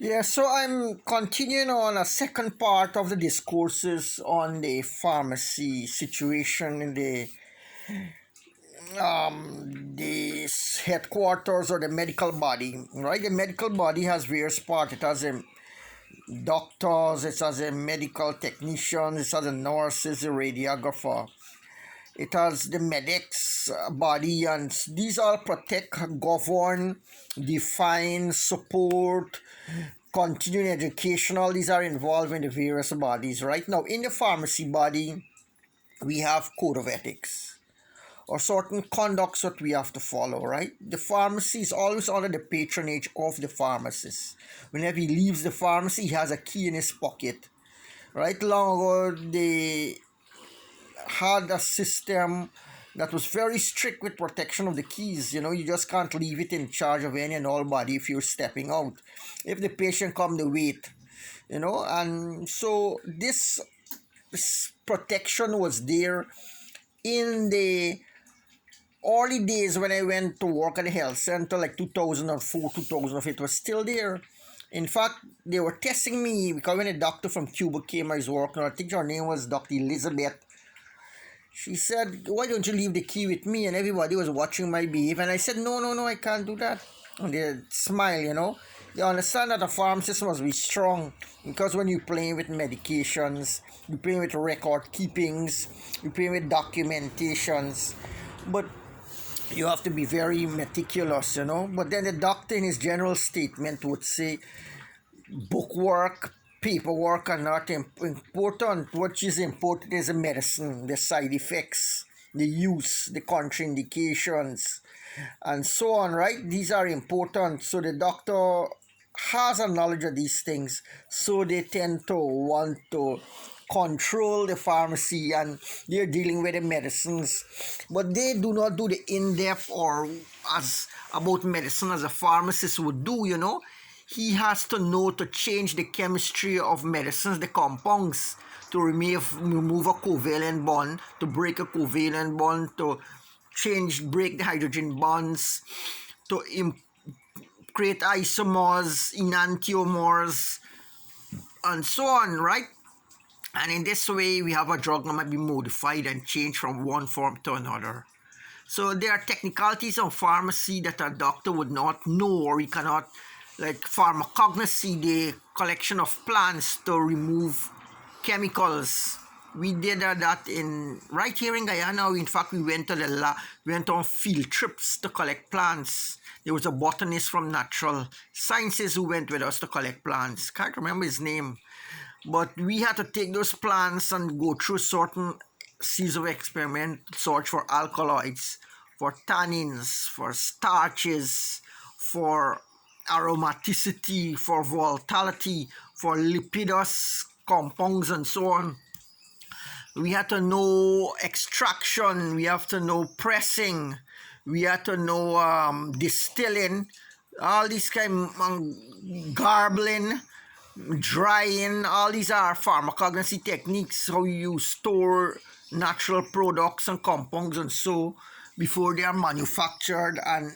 Yeah, so I'm continuing on a second part of the discourses on the pharmacy situation in the headquarters or the medical body, right? The medical body has various parts. It has a doctors, it has a medical technician, it has a nurses, a radiographer. It has the medics body, and these all protect, govern, define, support, continuing education. All these are involved in the various bodies. Right now, in the pharmacy body, we have code of ethics or certain conducts that we have to follow. Right, the pharmacy is always under the patronage of the pharmacist. Whenever he leaves the pharmacy, he has a key in his pocket. Right, long ago they had a system that was very strict with protection of the keys. You just can't leave it in charge of any and all body if you're stepping out. If the patient come to wait, and so this protection was there in the early days when I went to work at the health center, like 2004, 2005. It was still there. In fact, they were testing me because when a doctor from Cuba came, I was working. I think her name was Dr. Elizabeth. She said, "Why don't you leave the key with me?" And everybody was watching my behavior. And I said, "No, no, no, I can't do that." And they smile. They understand that the pharmacist must be strong because when you're playing with medications, you're playing with record keepings, you're playing with documentations. But you have to be very meticulous. But then the doctor, in his general statement, would say, bookwork, paperwork are not important. What is important is the medicine, the side effects, the use, the contraindications, and so on, right? These are important. So the doctor has a knowledge of these things. So they tend to want to control the pharmacy and they're dealing with the medicines. But they do not do the in-depth or as about medicine as a pharmacist would do. He has to know to change the chemistry of medicines, the compounds, to remove a covalent bond, to break a covalent bond, to break the hydrogen bonds, to create isomers, enantiomers, and so on, right? And in this way, we have a drug that might be modified and changed from one form to another. So there are technicalities of pharmacy that a doctor would not know, or he cannot, like pharmacognosy, the collection of plants to remove chemicals. We did that in right here in Guyana. In fact, we went to went on field trips to collect plants. There was a botanist from Natural Sciences who went with us to collect plants. Can't remember his name, but we had to take those plants and go through certain series of experiment, search for alkaloids, for tannins, for starches, for aromaticity, for volatility, for lipidous compounds, and so on. We had to know extraction, we have to know pressing, we had to know distilling, all these kind of garbling, drying. All these are pharmacognosy techniques, how you store natural products and compounds and so before they are manufactured and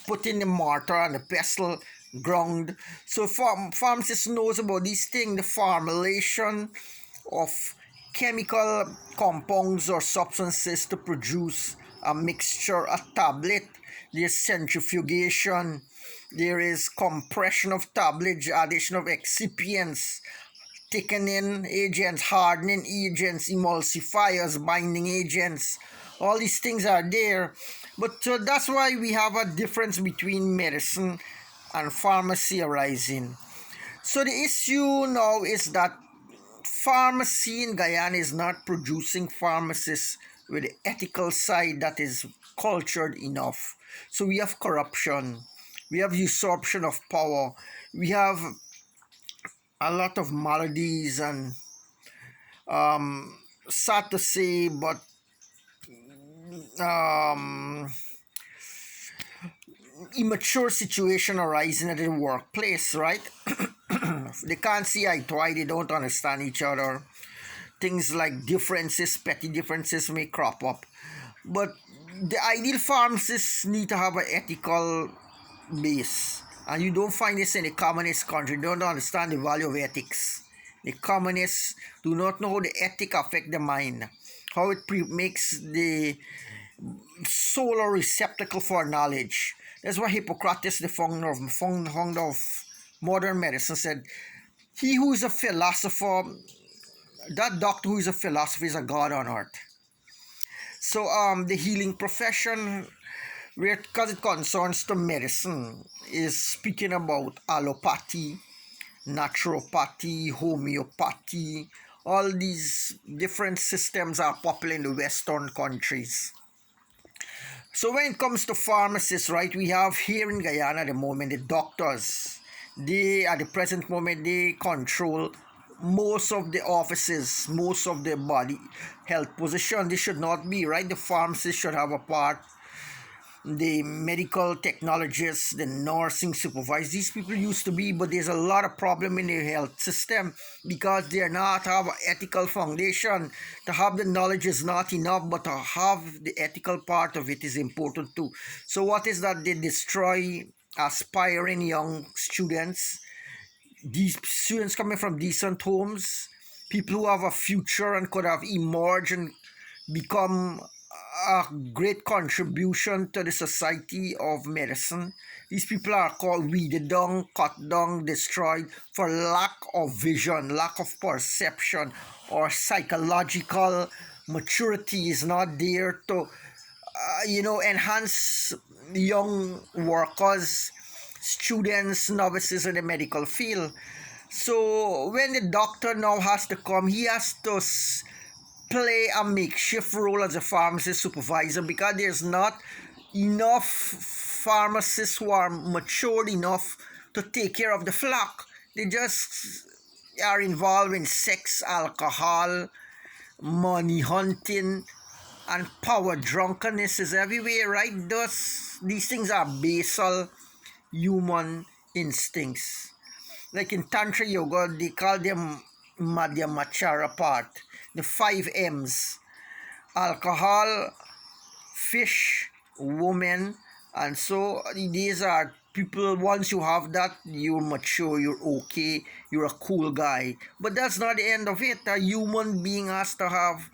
put in the mortar and the pestle ground. So pharmacist knows about these things, the formulation of chemical compounds or substances to produce a mixture, a tablet. There's centrifugation, there is compression of tablets, addition of excipients, thickening agents, hardening agents, emulsifiers, binding agents. All these things are there. But so that's why we have a difference between medicine and pharmacy arising. So the issue now is that pharmacy in Guyana is not producing pharmacists with the ethical side that is cultured enough. So we have corruption, we have usurpation of power, we have a lot of maladies and sad to say, but um, immature situation arising at the workplace, right? They can't see eye to eye, they don't understand each other. Things like differences, petty differences may crop up. But the ideal pharmacists need to have an ethical base. And you don't find this in the communist country. They don't understand the value of ethics. The communists do not know how the ethic affect the mind, how it makes the soul a receptacle for knowledge. That's why Hippocrates, the founder of modern medicine, said, he who is a philosopher, that doctor who is a philosopher is a god on earth. So the healing profession, because it concerns to medicine, is speaking about allopathy, naturopathy, homeopathy. All these different systems are popular in the Western countries. So when it comes to pharmacists, right, we have here in Guyana at the moment the doctors. They, at the present moment, they control most of the offices, most of the body health position. They should not be, right? The pharmacist should have a part, the medical technologists, the nursing supervisors. These people used to be, but there's a lot of problem in the health system because they are not have an ethical foundation. To have the knowledge is not enough, but to have the ethical part of it is important too. So what is that? They destroy aspiring young students, these students coming from decent homes, people who have a future and could have emerged and become a great contribution to the society of medicine. These people are called weeded down, cut down, destroyed for lack of vision, lack of perception, or psychological maturity is not there to, enhance young workers, students, novices in the medical field. So when the doctor now has to come, he has to play a makeshift role as a pharmacist supervisor because there's not enough pharmacists who are matured enough to take care of the flock. They just are involved in sex, alcohol, money hunting, and power drunkenness is everywhere, right? These things are basal human instincts. Like in Tantra Yoga, they call them Madhyamachara part, the 5 M's: alcohol, fish, woman. And so these are people, once you have that, you're mature, you're okay, you're a cool guy. But that's not the end of it. A human being has to have